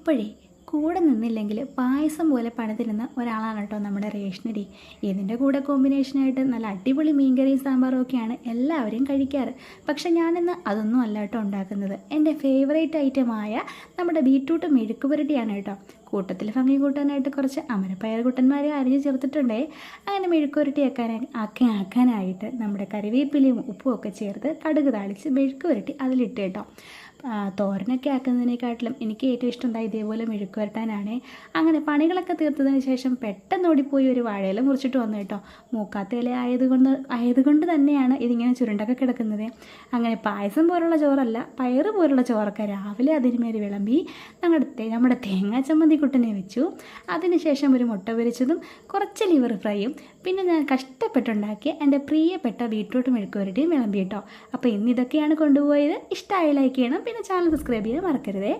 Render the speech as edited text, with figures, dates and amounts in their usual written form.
അപ്പോഴേ കൂടെ നിന്നില്ലെങ്കിൽ പായസം പോലെ പണിതിരുന്ന ഒരാളാണ് കേട്ടോ നമ്മുടെ റേഷനരി. ഇതിൻ്റെ കൂടെ കോമ്പിനേഷനായിട്ട് നല്ല അടിപൊളി മീൻകറിയും സാമ്പാറും ഒക്കെയാണ് എല്ലാവരും കഴിക്കാറ്. പക്ഷെ ഞാനിന്ന് അതൊന്നും അല്ല കേട്ടോ ഉണ്ടാക്കുന്നത്. എൻ്റെ ഫേവറേറ്റ് ഐറ്റമായ നമ്മുടെ ബീറ്റ്റൂട്ട് മെഴുക്ക് പുരട്ടിയാണ് കേട്ടോ. കൂട്ടത്തിൽ ഭംഗി കൂട്ടാനായിട്ട് കുറച്ച് അമരപ്പയർ കുട്ടന്മാരെ അരിഞ്ഞ് ചേർത്തിട്ടുണ്ടേ. അങ്ങനെ മെഴുക്ക് പുരട്ടി ആക്കാനായിട്ട് നമ്മുടെ കറിവേപ്പിലയും ഉപ്പും ഒക്കെ ചേർത്ത് കടുക് താളിച്ച് മെഴുക്ക് പുരട്ടി അതിലിട്ട് കേട്ടോ. തോരനൊക്കെ ആക്കുന്നതിനെക്കാട്ടിലും എനിക്ക് ഏറ്റവും ഇഷ്ടം എന്താ ഇതേപോലെ മെഴുക്ക് പുരട്ടാനാണ്. അങ്ങനെ തീർത്തതിന് ശേഷം പെട്ടെന്ന് ഓടിപ്പോയി ഒരു വാഴയില മുറിച്ചിട്ട് വന്നു കേട്ടോ. മൂക്കാത്ത ഇല ആയതുകൊണ്ട് തന്നെയാണ് ഇതിങ്ങനെ ചുരുണ്ടൊക്കെ കിടക്കുന്നത്. അങ്ങനെ പായസം പോലുള്ള ചോറല്ല, പയറ് പോലുള്ള ചോറൊക്കെ രാവിലെ അതിനുമേൽ വിളമ്പി നമ്മുടെ തേങ്ങാ ചമ്മന്തി കുട്ടനെ വെച്ചു. അതിനുശേഷം ഒരു മുട്ട പൊരിച്ചതും കുറച്ച് ലിവർ ഫ്രൈയും പിന്നെ ഞാൻ കഷ്ടപ്പെട്ടുണ്ടാക്കിയ എൻ്റെ പ്രിയപ്പെട്ട ബീറ്റ്റൂട്ട് മെഴുക്ക് പുരട്ടിയും വിളമ്പി കേട്ടോ. അപ്പോൾ ഇന്ന് ഇതൊക്കെയാണ് കൊണ്ടുപോയത്. ഇഷ്ടമായ ലൈക്ക് ചെയ്യണം, പിന്നെ ചാനൽ സബ്സ്ക്രൈബ് ചെയ്യാൻ മറക്കരുതേ.